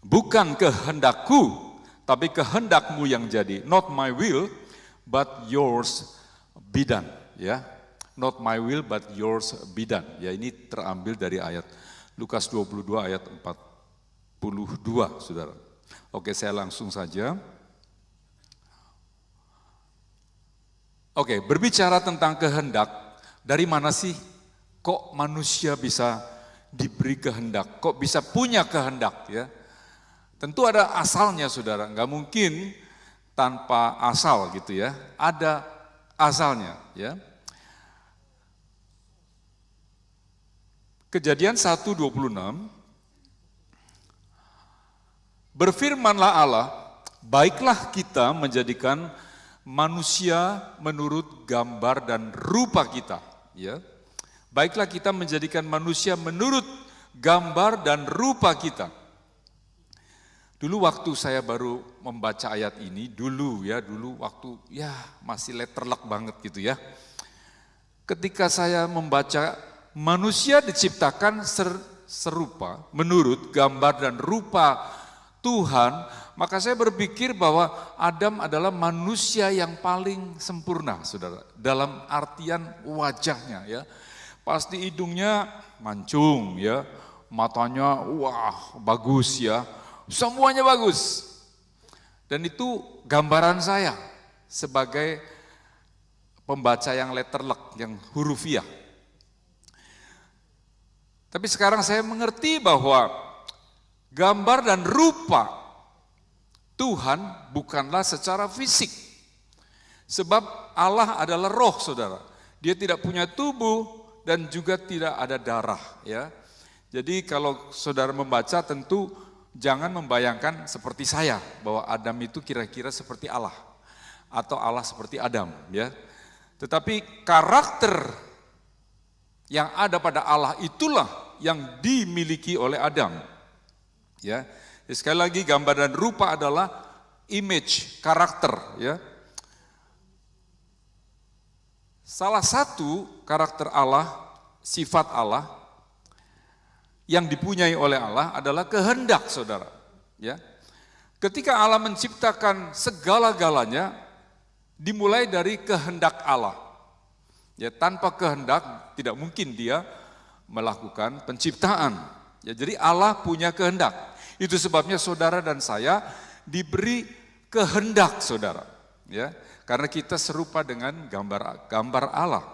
bukan kehendakku, tapi kehendakmu yang jadi. Not my will, but yours be done. Ya, not my will, but yours be done. Ya, ini terambil dari ayat Lukas 22 ayat 42, saudara. Oke, saya langsung saja. Oke, berbicara tentang kehendak, dari mana sih kok manusia bisa diberi kehendak, kok bisa punya kehendak ya? Tentu ada asalnya, saudara, nggak mungkin tanpa asal gitu ya, ada asalnya ya. Kejadian 1:26, berfirmanlah Allah, baiklah kita menjadikan manusia menurut gambar dan rupa kita. Ya. Baiklah kita menjadikan manusia menurut gambar dan rupa kita. Dulu waktu saya baru membaca ayat ini, dulu waktu masih letterlock banget gitu ya. Ketika saya membaca manusia diciptakan serupa menurut gambar dan rupa Tuhan, maka saya berpikir bahwa Adam adalah manusia yang paling sempurna, saudara. Dalam artian wajahnya ya, pasti hidungnya mancung ya, matanya wah bagus ya, semuanya bagus. Dan itu gambaran saya sebagai pembaca yang letterlock, yang hurufiah. Tapi sekarang saya mengerti bahwa gambar dan rupa Tuhan bukanlah secara fisik. Sebab Allah adalah roh, saudara. Dia tidak punya tubuh dan juga tidak ada darah. Ya. Jadi kalau saudara membaca tentu jangan membayangkan seperti saya, bahwa Adam itu kira-kira seperti Allah. Atau Allah seperti Adam. Ya. Tetapi karakter yang ada pada Allah itulah yang dimiliki oleh Adam. Ya. Sekali lagi gambar dan rupa adalah image, karakter. Ya. Salah satu karakter Allah, sifat Allah yang dipunyai oleh Allah adalah kehendak, saudara. Ya. Ketika Allah menciptakan segala-galanya, dimulai dari kehendak Allah. Ya, tanpa kehendak tidak mungkin dia melakukan penciptaan. Ya, jadi Allah punya kehendak. Itu sebabnya saudara dan saya diberi kehendak, saudara. Ya, karena kita serupa dengan gambar Allah.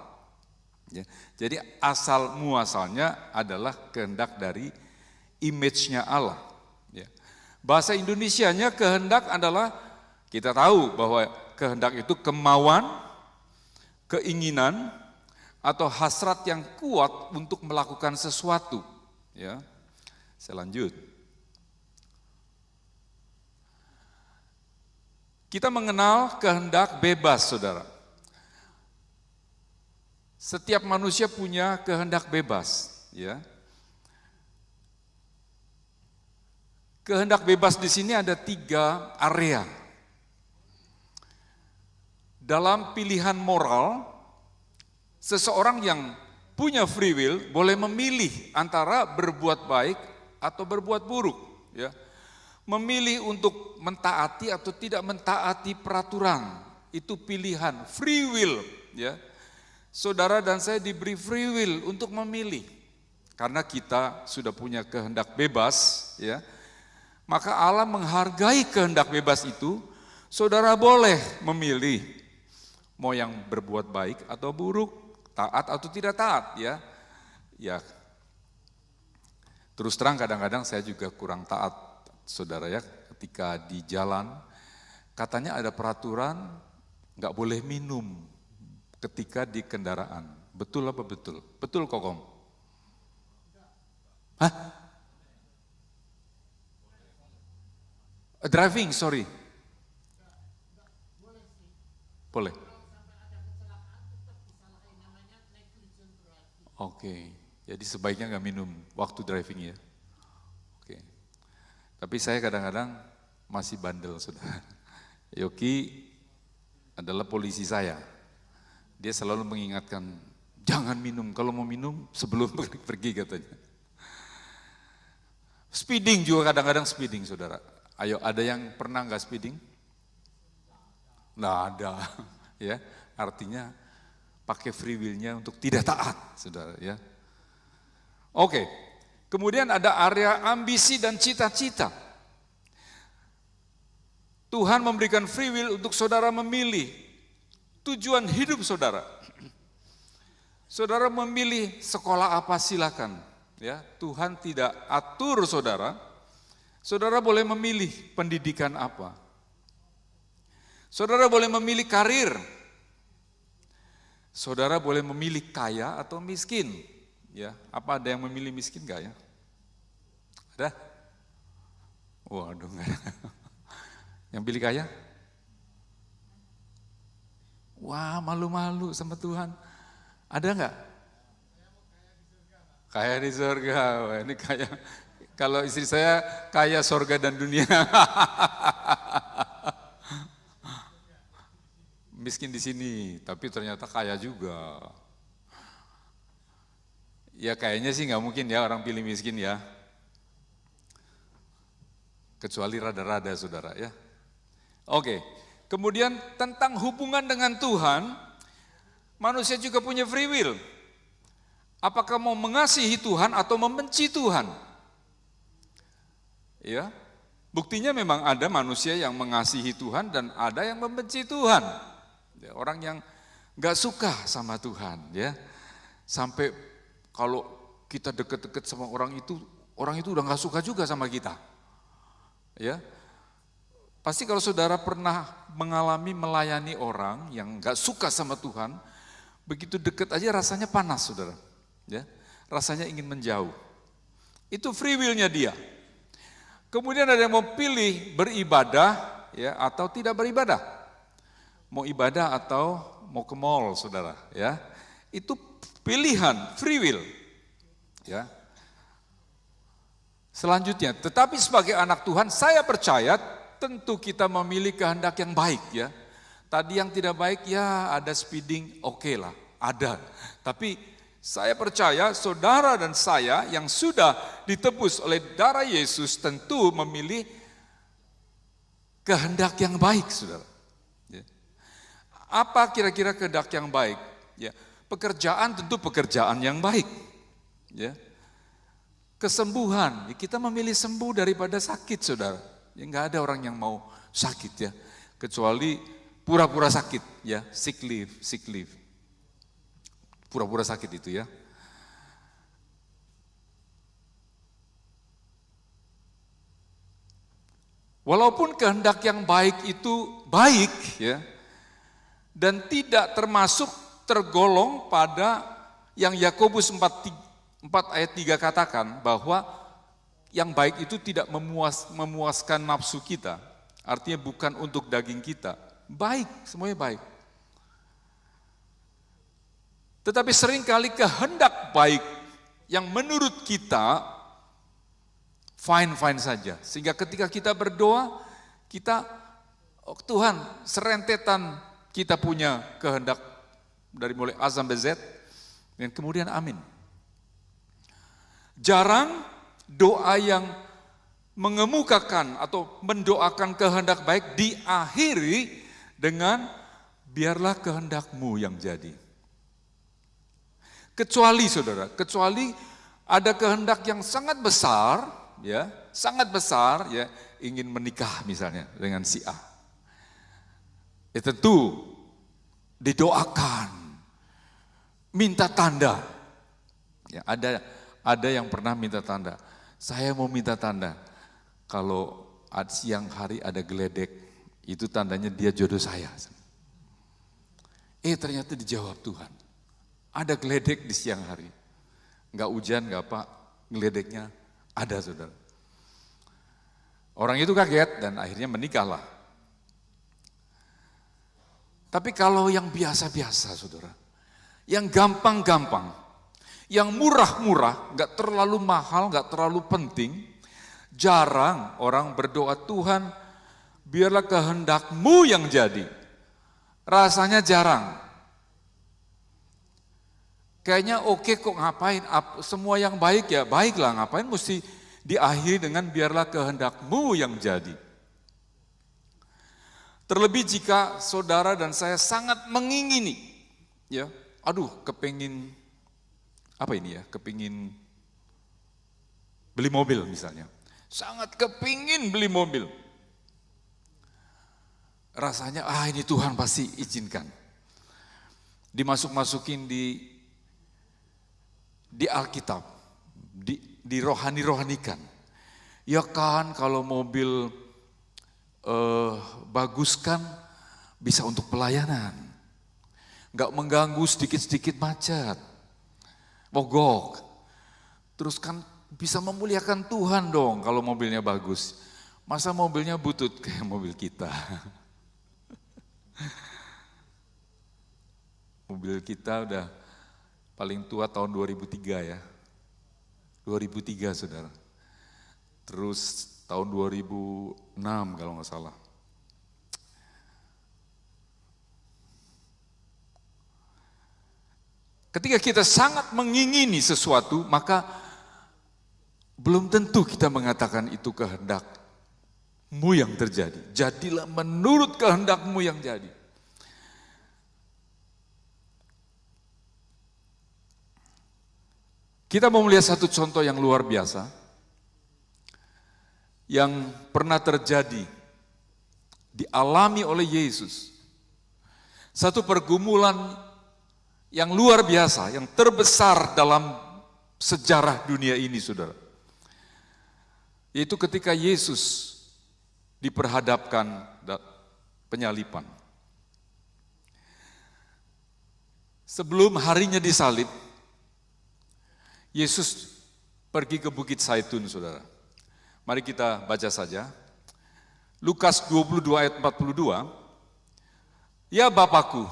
Ya, jadi asal muasalnya adalah kehendak dari image-nya Allah. Ya. Bahasa Indonesianya kehendak adalah, kita tahu bahwa kehendak itu kemauan, keinginan, atau hasrat yang kuat untuk melakukan sesuatu. Ya, saya lanjut. Kita mengenal kehendak bebas, saudara. Setiap manusia punya kehendak bebas. Ya. Kehendak bebas di sini ada 3 area. Dalam pilihan moral, seseorang yang punya free will boleh memilih antara berbuat baik atau berbuat buruk. Ya. Memilih untuk mentaati atau tidak mentaati peraturan, itu pilihan, free will. Ya. Saudara dan saya diberi free will untuk memilih. Karena kita sudah punya kehendak bebas, ya. Maka Allah menghargai kehendak bebas itu, saudara boleh memilih mau yang berbuat baik atau buruk, taat atau tidak taat, ya. Ya. Terus terang kadang-kadang saya juga kurang taat, saudara ya, ketika di jalan katanya ada peraturan nggak boleh minum ketika di kendaraan. Betul apa betul? Betul, Kokom? Hah? Driving, sorry. Boleh. Oke, jadi sebaiknya nggak minum waktu driving ya. Oke. Tapi saya kadang-kadang masih bandel, saudara. Yoki adalah polisi saya. Dia selalu mengingatkan, jangan minum, kalau mau minum sebelum pergi katanya. Speeding juga kadang-kadang speeding, saudara. Ayo, ada yang pernah nggak speeding? Nggak ada, ya. Artinya pakai free will-nya untuk tidak taat, saudara, ya. Oke, kemudian ada area ambisi dan cita-cita. Tuhan memberikan free will untuk saudara memilih tujuan hidup saudara. Saudara memilih sekolah apa silakan, ya. Tuhan tidak atur saudara. Saudara boleh memilih pendidikan apa. Saudara boleh memilih karir. Saudara boleh memilih kaya atau miskin. Ya, apa ada yang memilih miskin enggak ya? Ada? Waduh, enggak ada. Yang pilih kaya? Wah, malu-malu sama Tuhan. Ada enggak? Kaya di surga. Wah, ini kaya. Kalau istri saya kaya surga dan dunia. Miskin di sini, tapi ternyata kaya juga. Ya kayaknya sih nggak mungkin ya orang pilih miskin ya. Kecuali rada-rada saudara ya. Oke, kemudian tentang hubungan dengan Tuhan, manusia juga punya free will. Apakah mau mengasihi Tuhan atau membenci Tuhan? Ya, buktinya memang ada manusia yang mengasihi Tuhan dan ada yang membenci Tuhan. Ya, orang yang nggak suka sama Tuhan, ya, sampai kalau kita deket-deket sama orang itu udah nggak suka juga sama kita, ya. Pasti kalau saudara pernah mengalami melayani orang yang nggak suka sama Tuhan, begitu deket aja rasanya panas, saudara, ya, rasanya ingin menjauh. Itu free will-nya dia. Kemudian ada yang mau pilih beribadah, ya, atau tidak beribadah. Mau ibadah atau mau ke mall, saudara, ya. Itu pilihan, free will. Ya. Selanjutnya, tetapi sebagai anak Tuhan, saya percaya tentu kita memilih kehendak yang baik, ya. Tadi yang tidak baik, ya ada speeding, oke lah, ada. Tapi saya percaya saudara dan saya yang sudah ditebus oleh darah Yesus tentu memilih kehendak yang baik, saudara. Apa kira-kira kehendak yang baik? Ya, pekerjaan tentu pekerjaan yang baik. Ya. Kesembuhan, ya kita memilih sembuh daripada sakit, saudara. Ya, nggak ada orang yang mau sakit ya, kecuali pura-pura sakit, ya, sick leave. Pura-pura sakit itu ya. Walaupun kehendak yang baik itu baik, ya, dan tidak termasuk tergolong pada yang Yakobus 4 ayat 3 katakan bahwa yang baik itu tidak memuaskan nafsu kita, artinya bukan untuk daging kita. Baik, semuanya baik. Tetapi seringkali kehendak baik yang menurut kita fine-fine saja. Sehingga ketika kita berdoa, kita, oh Tuhan, serentetan kita punya kehendak dari mulai A sampai Z, dan kemudian amin. Jarang doa yang mengemukakan atau mendoakan kehendak baik diakhiri dengan biarlah kehendakmu yang jadi. Kecuali saudara, kecuali ada kehendak yang sangat besar, ya, ingin menikah misalnya dengan si A. Ya tentu didoakan, minta tanda. Ya, ada yang pernah minta tanda. Saya mau minta tanda. Kalau siang hari ada geledek, itu tandanya dia jodoh saya. Ternyata dijawab Tuhan. Ada geledek di siang hari. Enggak hujan, enggak apa, geledeknya ada, saudara. Orang itu kaget dan akhirnya menikahlah. Tapi kalau yang biasa-biasa, saudara, yang gampang-gampang, yang murah-murah, gak terlalu mahal, gak terlalu penting, jarang orang berdoa, Tuhan, biarlah kehendakmu yang jadi. Rasanya jarang. Kayaknya oke kok ngapain, semua yang baik ya baiklah, ngapain mesti diakhiri dengan biarlah kehendak-Mu yang jadi. Terlebih jika saudara dan saya sangat mengingini, ya, kepingin beli mobil misalnya, sangat kepingin beli mobil. Rasanya, ini Tuhan pasti izinkan. Dimasuk-masukin di Alkitab, dirohani-rohanikan. Ya kan, kalau mobil bagus kan bisa untuk pelayanan, nggak mengganggu, sedikit-sedikit macet, mogok. Terus kan bisa memuliakan Tuhan dong kalau mobilnya bagus. Masa mobilnya butut kayak mobil kita? Mobil kita udah paling tua tahun 2003 ya. 2003 saudara. Terus tahun 2006 kalau nggak salah. Ketika kita sangat mengingini sesuatu, maka belum tentu kita mengatakan itu kehendak-Mu yang terjadi. Jadilah menurut kehendak-Mu yang jadi. Kita mau melihat satu contoh yang luar biasa, yang pernah terjadi, dialami oleh Yesus. Satu pergumulan yang luar biasa, yang terbesar dalam sejarah dunia ini, saudara. Yaitu ketika Yesus diperhadapkan penyalipan. Sebelum harinya disalib, Yesus pergi ke Bukit Zaitun, saudara. Mari kita baca saja. Lukas 22 ayat 42. Ya Bapakku,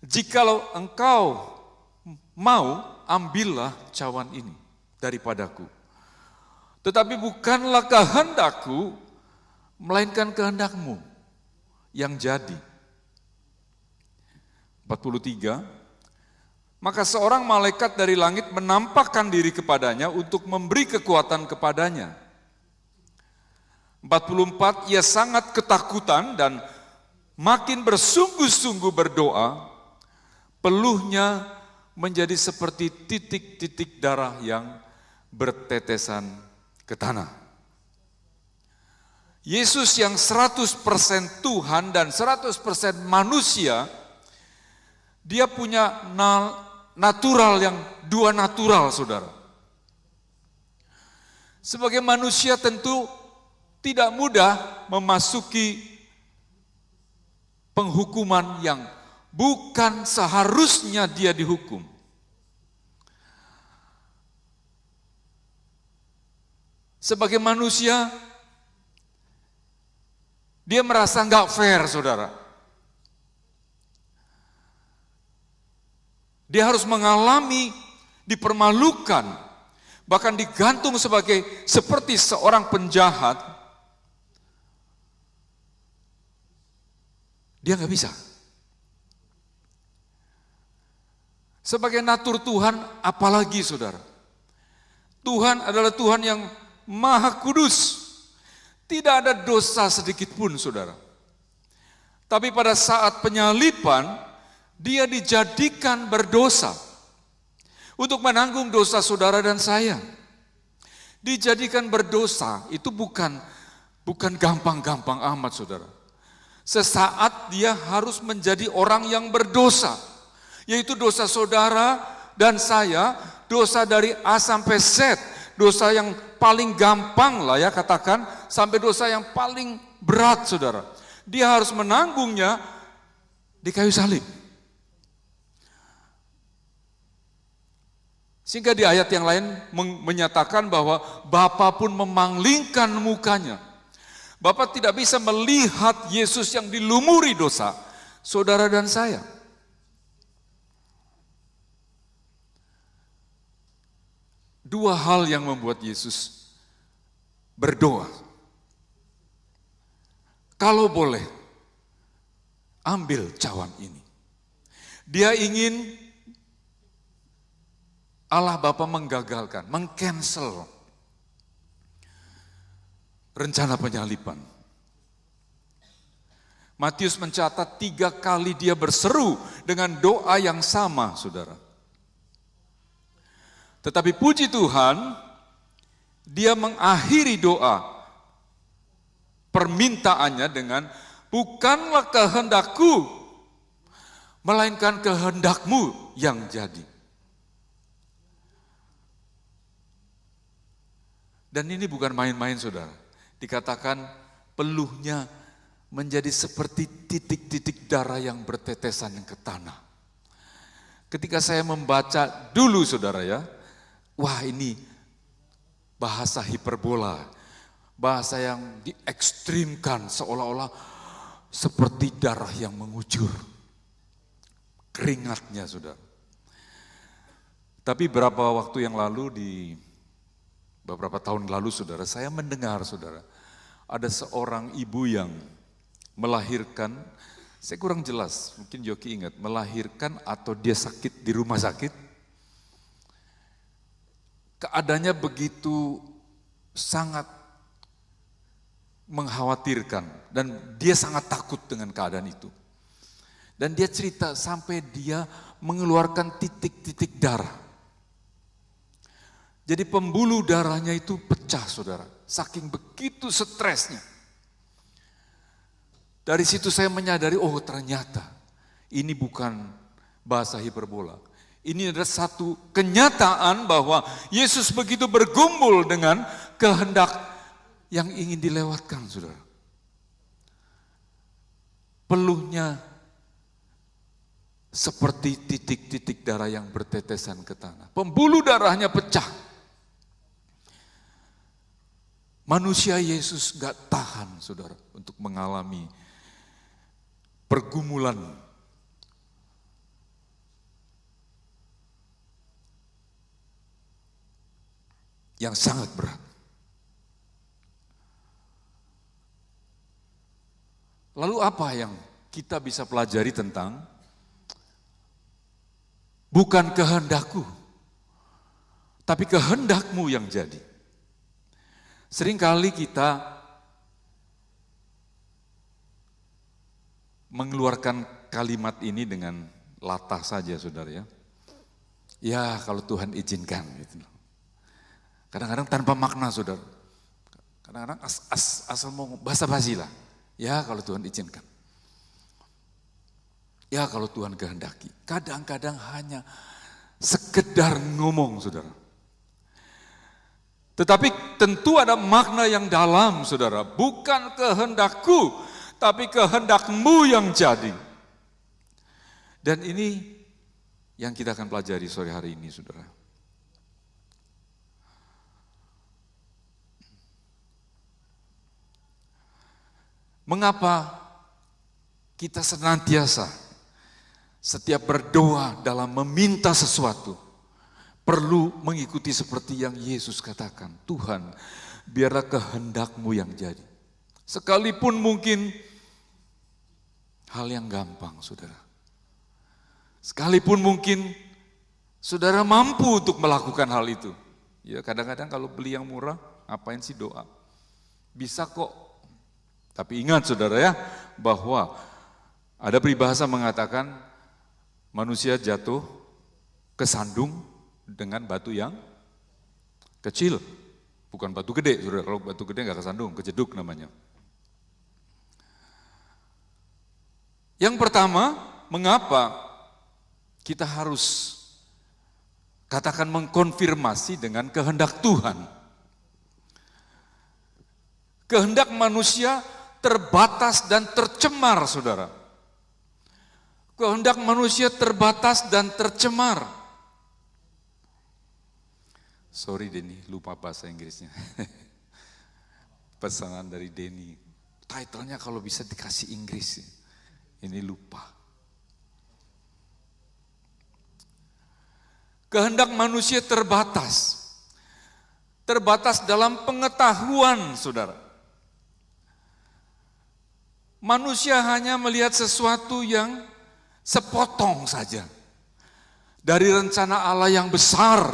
jikalau engkau mau, ambillah cawan ini daripadaku. Tetapi bukanlah kehendakku, melainkan kehendak-Mu yang jadi. 43. Maka seorang malaikat dari langit menampakkan diri kepadanya untuk memberi kekuatan kepadanya. 44, ia sangat ketakutan dan makin bersungguh-sungguh berdoa, peluhnya menjadi seperti titik-titik darah yang bertetesan ke tanah. Yesus yang 100% Tuhan dan 100% manusia, dia punya natural yang dua natural, saudara. Sebagai manusia tentu tidak mudah memasuki penghukuman yang bukan seharusnya dia dihukum. Sebagai manusia, dia merasa nggak fair, saudara. Dia harus mengalami dipermalukan, bahkan digantung seperti seorang penjahat. Dia nggak bisa. Sebagai natur Tuhan, apalagi saudara. Tuhan adalah Tuhan yang Maha Kudus. Tidak ada dosa sedikit pun, saudara. Tapi pada saat penyalipan, dia dijadikan berdosa untuk menanggung dosa saudara dan saya. Dijadikan berdosa itu bukan gampang-gampang amat, saudara. Sesaat dia harus menjadi orang yang berdosa, yaitu dosa saudara dan saya, dosa dari A sampai Z, dosa yang paling gampang lah ya katakan, sampai dosa yang paling berat, saudara. Dia harus menanggungnya di kayu salib. Sehingga di ayat yang lain menyatakan bahwa Bapa pun memanglingkan mukanya. Bapa tidak bisa melihat Yesus yang dilumuri dosa, saudara dan saya. Dua hal yang membuat Yesus berdoa. Kalau boleh, ambil cawan ini. Dia ingin Allah Bapa menggagalkan, mengcancel rencana penyaliban. Matius mencatat 3 kali dia berseru dengan doa yang sama, saudara. Tetapi puji Tuhan, dia mengakhiri doa permintaannya dengan, bukanlah kehendakku, melainkan kehendakmu yang jadi. Dan ini bukan main-main, saudara. Dikatakan peluhnya menjadi seperti titik-titik darah yang bertetesan ke tanah. Ketika saya membaca dulu, saudara ya, wah ini bahasa hiperbola, bahasa yang diekstrimkan seolah-olah seperti darah yang mengucur. Keringatnya, saudara. Tapi beberapa tahun lalu, saudara, saya mendengar, saudara, ada seorang ibu yang melahirkan, saya kurang jelas, mungkin Yoki ingat, melahirkan atau dia sakit di rumah sakit. Keadaannya begitu sangat mengkhawatirkan dan dia sangat takut dengan keadaan itu. Dan dia cerita sampai dia mengeluarkan titik-titik darah. Jadi pembuluh darahnya itu pecah, saudara, saking begitu stresnya. Dari situ saya menyadari, oh ternyata ini bukan bahasa hiperbola. Ini adalah satu kenyataan bahwa Yesus begitu bergumul dengan kehendak yang ingin dilewatkan, saudara. Peluhnya seperti titik-titik darah yang bertetesan ke tanah. Pembuluh darahnya pecah. Manusia Yesus gak tahan, saudara, untuk mengalami pergumulan yang sangat berat. Lalu apa yang kita bisa pelajari tentang bukan kehendakku, tapi kehendakmu yang jadi? Seringkali kita mengeluarkan kalimat ini dengan latah saja, saudara ya. Ya kalau Tuhan izinkan gitu. Kadang-kadang tanpa makna, saudara. Kadang-kadang asal mau basa-basi lah. Ya kalau Tuhan izinkan. Ya kalau Tuhan kehendaki. Kadang-kadang hanya sekedar ngomong, saudara. Tetapi tentu ada makna yang dalam, saudara. Bukan kehendakku, tapi kehendakmu yang jadi. Dan ini yang kita akan pelajari sore hari ini, saudara. Mengapa kita senantiasa setiap berdoa dalam meminta sesuatu perlu mengikuti seperti yang Yesus katakan, Tuhan, biarlah kehendakmu yang jadi. Sekalipun mungkin hal yang gampang, saudara. Sekalipun mungkin saudara mampu untuk melakukan hal itu. Ya kadang-kadang kalau beli yang murah, ngapain sih doa? Bisa kok. Tapi ingat, saudara ya, bahwa ada peribahasa mengatakan manusia jatuh kesandung dengan batu yang kecil. Bukan batu gede, saudara. Kalau batu gede nggak kesandung, kejeduk namanya. Yang pertama, mengapa kita harus katakan mengkonfirmasi dengan kehendak Tuhan? Kehendak manusia terbatas dan tercemar, saudara. Kehendak manusia terbatas dan tercemar. Sorry Denny, lupa bahasa Inggrisnya. Pesanan dari Denny. Title-nya kalau bisa dikasih Inggris. Ini lupa. Kehendak manusia terbatas. Terbatas dalam pengetahuan, saudara. Manusia hanya melihat sesuatu yang sepotong saja dari rencana Allah yang besar,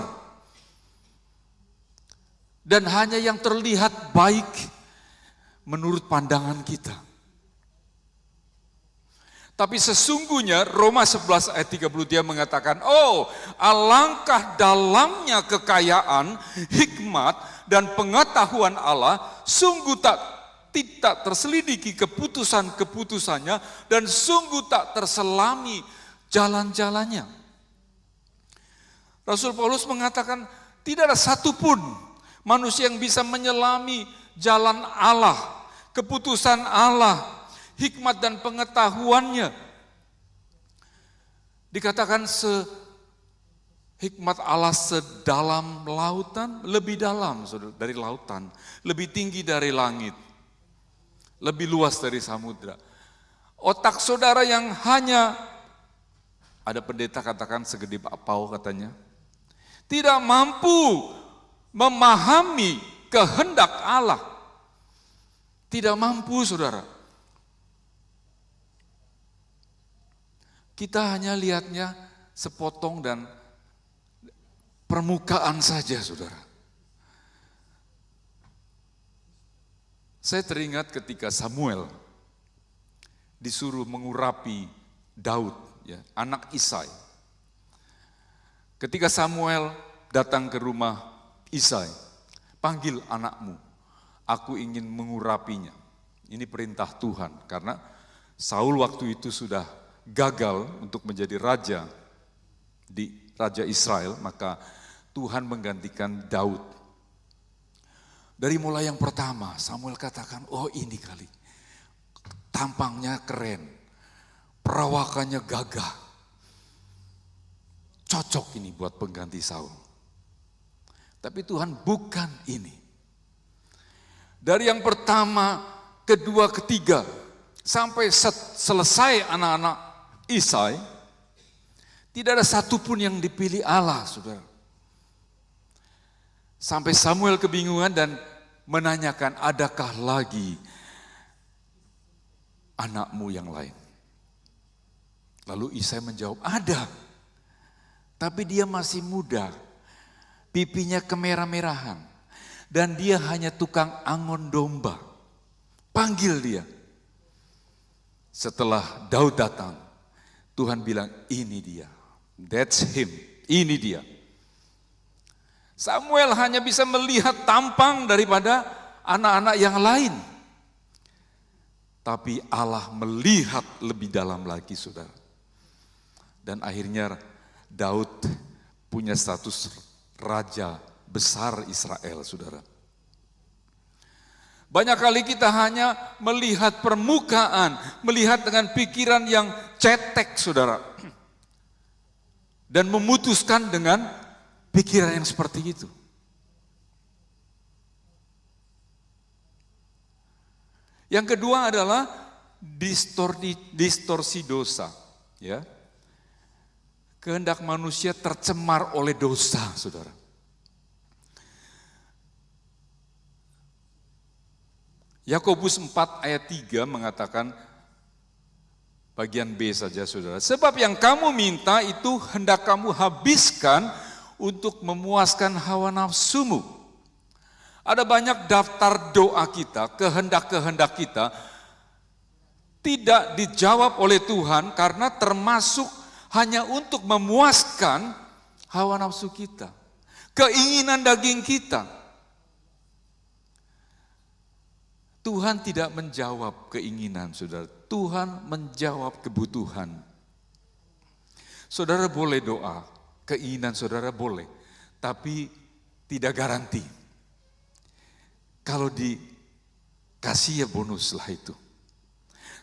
dan hanya yang terlihat baik, menurut pandangan kita. Tapi sesungguhnya Roma 11 ayat 30 dia mengatakan, oh alangkah dalamnya kekayaan, hikmat dan pengetahuan Allah, sungguh tidak terselidiki keputusan-keputusannya dan sungguh tak terselami jalan-jalannya. Rasul Paulus mengatakan tidak ada satupun manusia yang bisa menyelami jalan Allah, keputusan Allah, hikmat dan pengetahuannya. Dikatakan hikmat Allah sedalam lautan, lebih dalam dari lautan, lebih tinggi dari langit, lebih luas dari samudra. Otak saudara yang hanya, ada pendeta katakan segede bapau katanya, tidak mampu memahami kehendak Allah. Tidak mampu saudara. Kita hanya lihatnya sepotong dan permukaan saja, saudara. Saya teringat ketika Samuel disuruh mengurapi Daud, ya, anak Isai. Ketika Samuel datang ke rumah Isai, panggil anakmu, aku ingin mengurapinya. Ini perintah Tuhan, karena Saul waktu itu sudah gagal untuk menjadi raja di Raja Israel, maka Tuhan menggantikan Daud. Dari mulai yang pertama, Samuel katakan, oh ini kali, tampangnya keren, perawakannya gagah, cocok ini buat pengganti Saul. Tapi Tuhan bukan ini. Dari yang pertama, kedua, ketiga, sampai selesai anak-anak Isai, tidak ada satupun yang dipilih Allah, saudara. Sampai Samuel kebingungan dan menanyakan, adakah lagi anakmu yang lain? Lalu Isai menjawab, ada. Tapi dia masih muda, pipinya kemerah-merahan, dan dia hanya tukang angon domba. Panggil dia. Setelah Daud datang, Tuhan bilang, ini dia, that's him, ini dia. Samuel hanya bisa melihat tampang daripada anak-anak yang lain. Tapi Allah melihat lebih dalam lagi, saudara. Dan akhirnya Daud punya status raja besar Israel, saudara. Banyak kali kita hanya melihat permukaan, melihat dengan pikiran yang cetek, saudara. Dan memutuskan dengan pikiran yang seperti itu. Yang kedua adalah distorsi dosa. Ya. Kehendak manusia tercemar oleh dosa, saudara. Yakobus 4 ayat 3 mengatakan, bagian B saja saudara. Sebab yang kamu minta itu hendak kamu habiskan untuk memuaskan hawa nafsumu. Ada banyak daftar doa kita, kehendak-kehendak kita tidak dijawab oleh Tuhan karena termasuk hanya untuk memuaskan hawa nafsu kita, keinginan daging kita. Tuhan tidak menjawab keinginan, saudara. Tuhan menjawab kebutuhan. Saudara boleh doa, keinginan saudara boleh, tapi tidak garanti. Kalau dikasih ya bonus lah itu.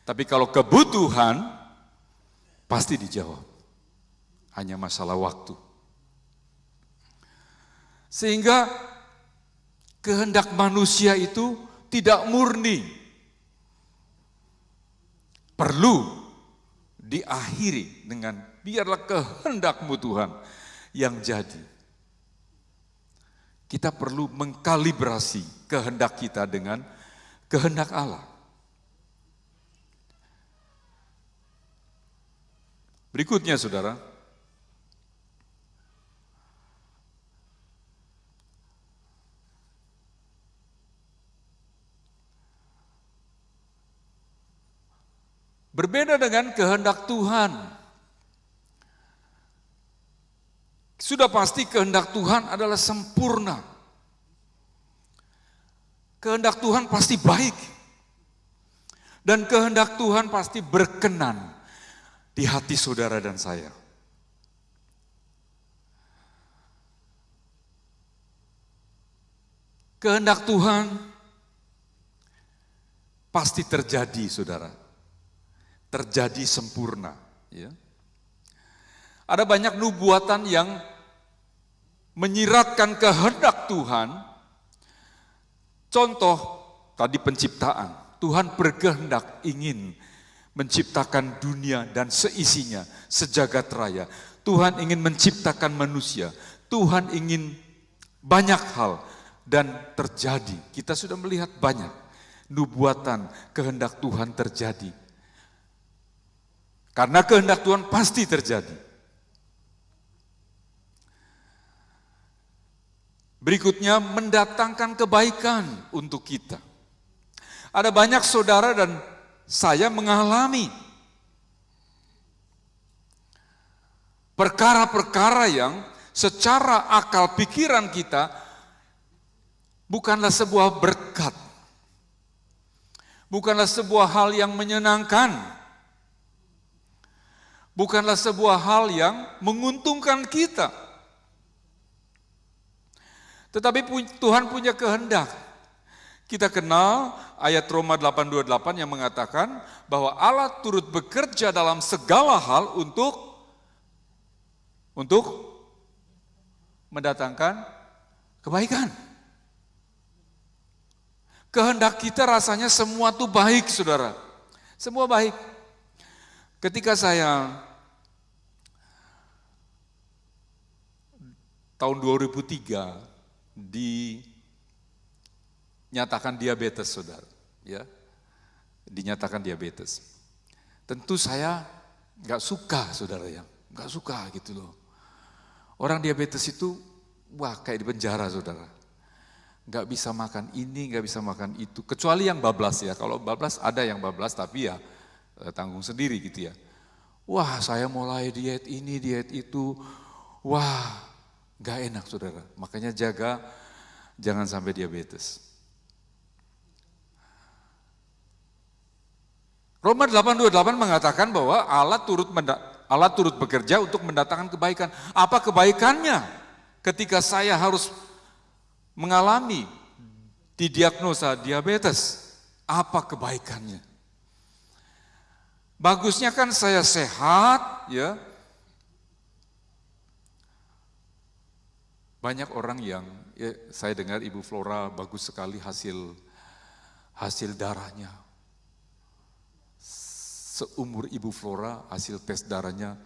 Tapi kalau kebutuhan, pasti dijawab. Hanya masalah waktu. Sehingga kehendak manusia itu tidak murni, perlu diakhiri dengan biarlah kehendakmu Tuhan yang jadi. Kita perlu mengkalibrasi kehendak kita dengan kehendak Allah. Berikutnya saudara, Berbeda dengan kehendak Tuhan. Sudah pasti kehendak Tuhan adalah sempurna. Kehendak Tuhan pasti baik. Dan kehendak Tuhan pasti berkenan di hati saudara dan saya. Kehendak Tuhan pasti terjadi, saudara. Terjadi sempurna. Ya. Ada banyak nubuatan yang menyiratkan kehendak Tuhan. Contoh, tadi penciptaan. Tuhan berkehendak ingin menciptakan dunia dan seisinya, sejagat raya. Tuhan ingin menciptakan manusia. Tuhan ingin banyak hal dan terjadi. Kita sudah melihat banyak nubuatan kehendak Tuhan terjadi. Karena kehendak Tuhan pasti terjadi. Berikutnya mendatangkan kebaikan untuk kita. Ada banyak saudara dan saya mengalami perkara-perkara yang secara akal pikiran kita bukanlah sebuah berkat. Bukanlah sebuah hal yang menyenangkan. Bukanlah sebuah hal yang menguntungkan kita. Tetapi Tuhan punya kehendak. Kita kenal ayat Roma 8:28 yang mengatakan bahwa Allah turut bekerja dalam segala hal untuk mendatangkan kebaikan. Kehendak kita rasanya semua itu baik, saudara. Semua baik. Ketika saya tahun 2003 dinyatakan diabetes, saudara, ya, dinyatakan diabetes. Tentu saya nggak suka, saudara, ya, nggak suka gitu loh. Orang diabetes itu, wah, kayak di penjara, saudara. Nggak bisa makan ini, nggak bisa makan itu. Kecuali yang bablas ya. Kalau bablas ada yang bablas, tapi ya tanggung sendiri gitu ya. Wah, saya mulai diet ini, diet itu. Wah, nggak enak, saudara. Makanya jaga, jangan sampai diabetes. Roma 8:28 mengatakan bahwa Allah turut bekerja untuk mendatangkan kebaikan. Apa kebaikannya ketika saya harus mengalami didiagnosa diabetes? Apa kebaikannya? Bagusnya kan saya sehat, ya. Banyak orang yang, ya, saya dengar Ibu Flora bagus sekali hasil darahnya. Seumur Ibu Flora hasil tes darahnya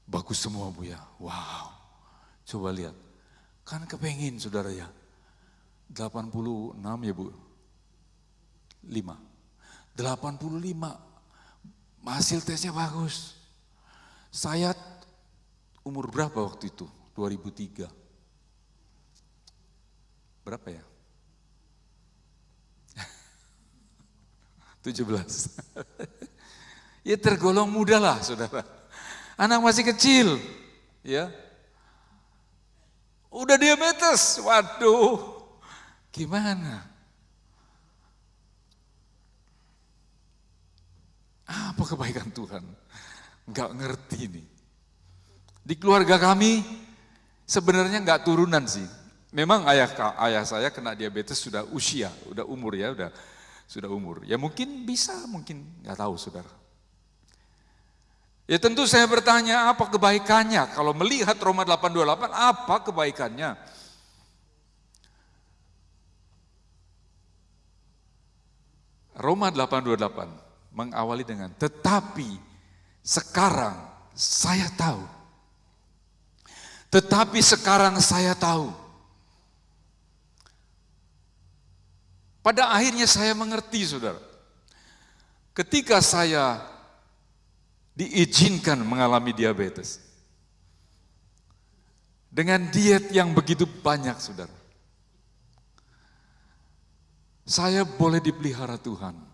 bagus semua, Bu, ya. Wow, coba lihat. Kan kepengen, saudara, ya. 86 ya, Bu. 85. Hasil tesnya bagus. Saya umur berapa waktu itu? 2003. Berapa ya? 17. Ya tergolong muda lah, saudara. Anak masih kecil, ya. Udah diabetes, waduh. Gimana? Apa kebaikan Tuhan? Enggak ngerti nih. Di keluarga kami sebenarnya enggak turunan sih. Memang ayah saya kena diabetes sudah usia, udah umur ya, sudah umur. Ya mungkin bisa, mungkin enggak tahu, saudara. Ya tentu saya bertanya, apa kebaikannya? Kalau melihat Roma 8:28, apa kebaikannya? Roma 8:28 mengawali dengan, tetapi sekarang saya tahu. Tetapi sekarang saya tahu. Pada akhirnya saya mengerti, saudara. Ketika saya diizinkan mengalami diabetes. Dengan diet yang begitu banyak, saudara. Saya boleh dipelihara Tuhan.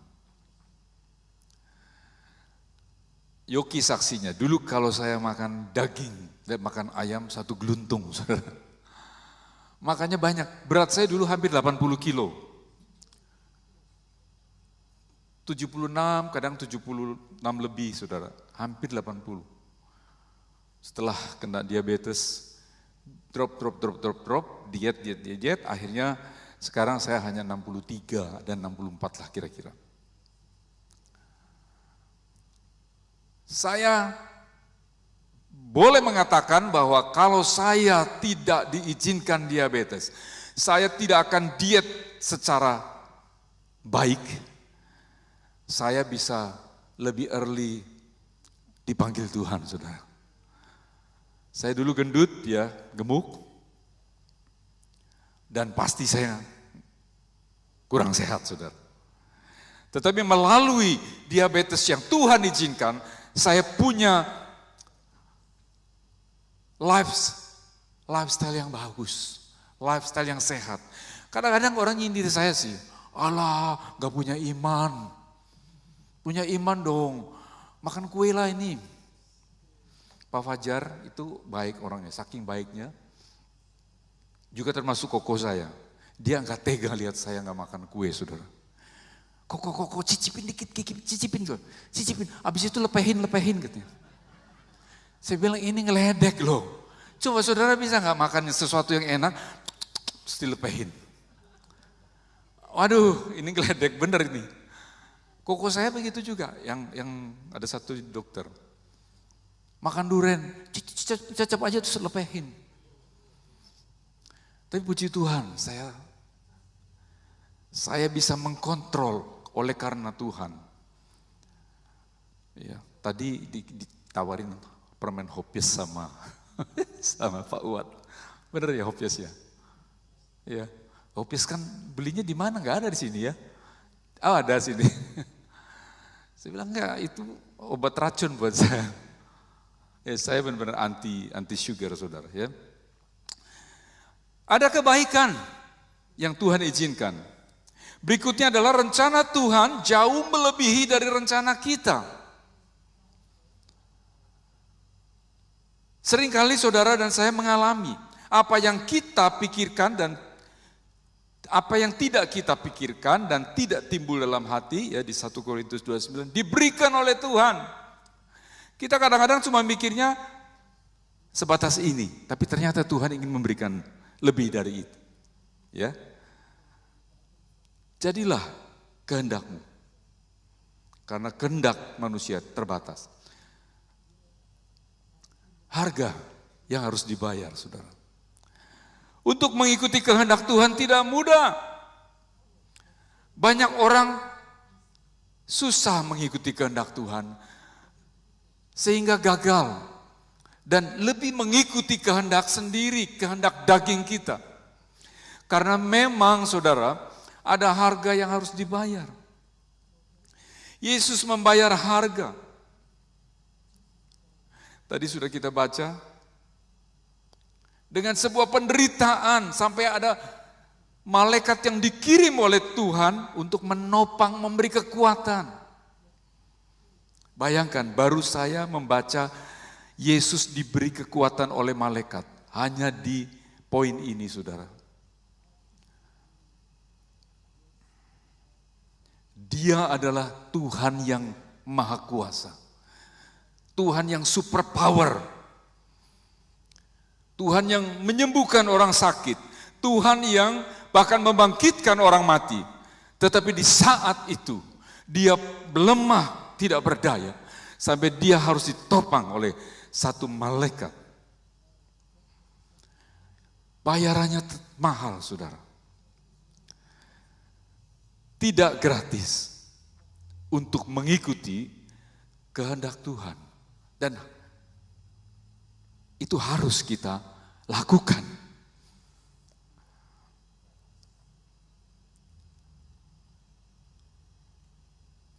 Yoki saksinya, dulu kalau saya makan daging dan makan ayam 1 geluntung, saudara. Makannya banyak, berat saya dulu hampir 80 kilo. 76, kadang 76 lebih, saudara. Hampir 80. Setelah kena diabetes, drop, diet, akhirnya sekarang saya hanya 63 dan 64 lah kira-kira. Saya boleh mengatakan bahwa kalau saya tidak diizinkan diabetes, saya tidak akan diet secara baik, saya bisa lebih early dipanggil Tuhan, saudara. Saya dulu gendut, ya, gemuk, dan pasti saya kurang sehat, saudara. Tetapi melalui diabetes yang Tuhan izinkan, saya punya lifestyle yang bagus, lifestyle yang sehat. Kadang-kadang orang nyindir saya sih, alah gak punya iman. Punya iman dong, makan kue lah ini. Pak Fajar itu baik orangnya, saking baiknya. Juga termasuk koko saya, dia gak tega lihat saya gak makan kue, saudara. Koko, cicipin dikit, cicipin. Abis itu lepehin katanya. Saya bilang ini ngeledek loh. Coba saudara bisa gak makan sesuatu yang enak, terus dilepehin. Waduh, ini ngeledek bener ini. Koko saya begitu juga, yang ada satu dokter. Makan durian, cecep aja terus lepehin. Tapi puji Tuhan, saya bisa mengkontrol oleh karena Tuhan. Ya, tadi ditawarin permen Hopis sama Pak Uwat. Bener ya Hopis ya? Ya, Hopis kan belinya di mana? Nggak ada di sini ya? Oh ada sini. Saya bilang enggak, itu obat racun buat saya. Ya, saya benar-benar anti sugar, saudara. Ya. Ada kebaikan yang Tuhan izinkan. Berikutnya adalah rencana Tuhan jauh melebihi dari rencana kita. Seringkali saudara dan saya mengalami apa yang kita pikirkan dan apa yang tidak kita pikirkan dan tidak timbul dalam hati, ya di 1 Korintus 29, diberikan oleh Tuhan. Kita kadang-kadang cuma mikirnya sebatas ini, tapi ternyata Tuhan ingin memberikan lebih dari itu. Ya. Jadilah kehendakmu. Karena kehendak manusia terbatas. Harga yang harus dibayar, saudara. Untuk mengikuti kehendak Tuhan tidak mudah. Banyak orang susah mengikuti kehendak Tuhan sehingga gagal dan lebih mengikuti kehendak sendiri, kehendak daging kita. Karena memang saudara, ada harga yang harus dibayar. Yesus membayar harga. Tadi sudah kita baca, dengan sebuah penderitaan sampai ada malaikat yang dikirim oleh Tuhan untuk menopang, memberi kekuatan. Bayangkan, baru saya membaca Yesus diberi kekuatan oleh malaikat. Hanya di poin ini, saudara. Dia adalah Tuhan yang maha kuasa. Tuhan yang super power. Tuhan yang menyembuhkan orang sakit. Tuhan yang bahkan membangkitkan orang mati. Tetapi di saat itu, dia lemah, tidak berdaya. Sampai dia harus ditopang oleh satu malaikat. Bayarannya mahal, saudara. Tidak gratis untuk mengikuti kehendak Tuhan. Dan itu harus kita lakukan.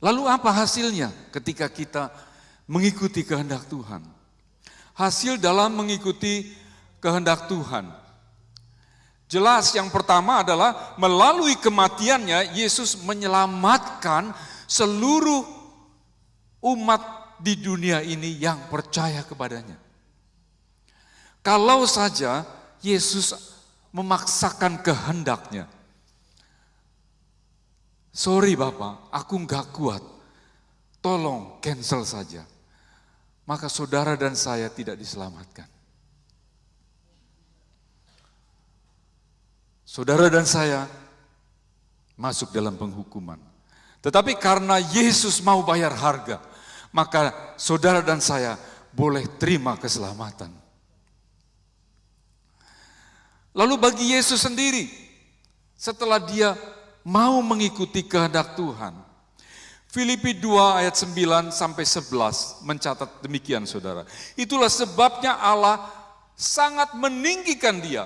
Lalu apa hasilnya ketika kita mengikuti kehendak Tuhan? Hasil dalam mengikuti kehendak Tuhan. Jelas yang pertama adalah melalui kematiannya Yesus menyelamatkan seluruh umat di dunia ini yang percaya kepadanya. Kalau saja Yesus memaksakan kehendaknya, sorry Bapak, aku enggak kuat, tolong cancel saja. Maka saudara dan saya tidak diselamatkan. Saudara dan saya masuk dalam penghukuman. Tetapi karena Yesus mau bayar harga, maka saudara dan saya boleh terima keselamatan. Lalu bagi Yesus sendiri, setelah dia mau mengikuti kehendak Tuhan, Filipi 2 ayat 9 sampai 11 mencatat demikian saudara. Itulah sebabnya Allah sangat meninggikan dia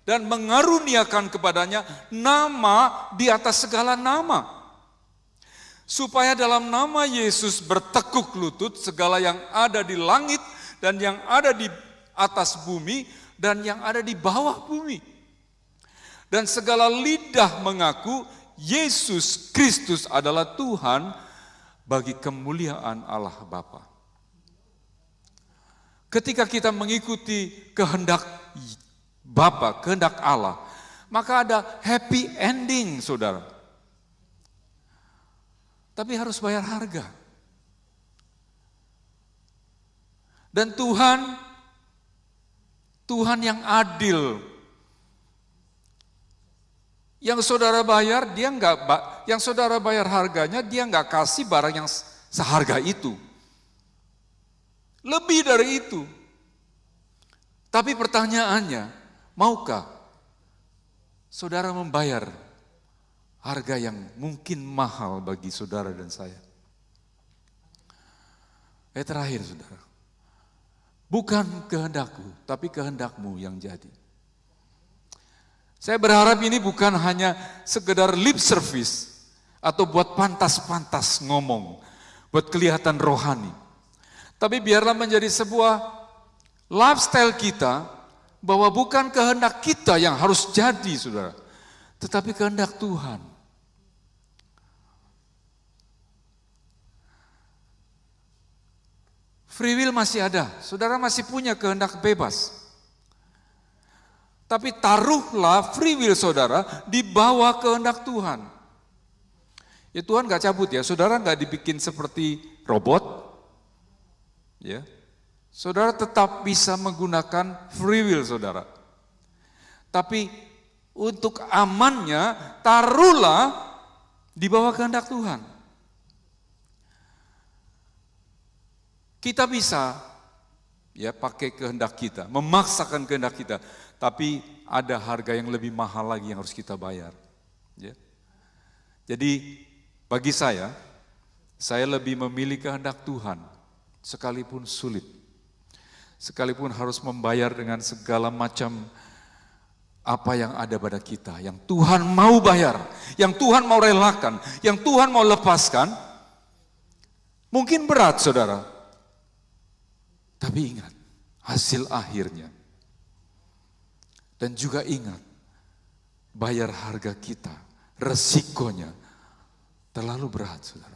dan mengaruniakan kepadanya nama di atas segala nama. Supaya dalam nama Yesus bertekuk lutut segala yang ada di langit dan yang ada di atas bumi dan yang ada di bawah bumi. Dan segala lidah mengaku Yesus Kristus adalah Tuhan bagi kemuliaan Allah Bapa. Ketika kita mengikuti kehendak Bapa, kehendak Allah, maka ada happy ending, saudara. Tapi harus bayar harga. Dan Tuhan yang adil. Yang saudara bayar, yang saudara bayar harganya, dia enggak kasih barang yang seharga itu. Lebih dari itu. Tapi pertanyaannya, maukah saudara membayar harga yang mungkin mahal bagi saudara dan saya? Terakhir saudara, bukan kehendakku, tapi kehendakmu yang jadi. Saya berharap ini bukan hanya sekedar lip service atau buat pantas-pantas ngomong, buat kelihatan rohani. Tapi biarlah menjadi sebuah lifestyle kita bahwa bukan kehendak kita yang harus jadi, saudara, tetapi kehendak Tuhan. Free will masih ada, saudara masih punya kehendak bebas. Tapi taruhlah free will saudara di bawah kehendak Tuhan. Ya Tuhan gak cabut ya, saudara gak dibikin seperti robot. Ya, saudara tetap bisa menggunakan free will saudara. Tapi untuk amannya taruhlah di bawah kehendak Tuhan. Kita bisa ya pakai kehendak kita, memaksakan kehendak kita. Tapi ada harga yang lebih mahal lagi yang harus kita bayar. Ya. Jadi bagi saya lebih memilih kehendak Tuhan, sekalipun sulit, sekalipun harus membayar dengan segala macam apa yang ada pada kita, yang Tuhan mau bayar, yang Tuhan mau relakan, yang Tuhan mau lepaskan. Mungkin berat saudara, tapi ingat hasil akhirnya. Dan juga ingat, bayar harga kita, resikonya terlalu berat, saudara.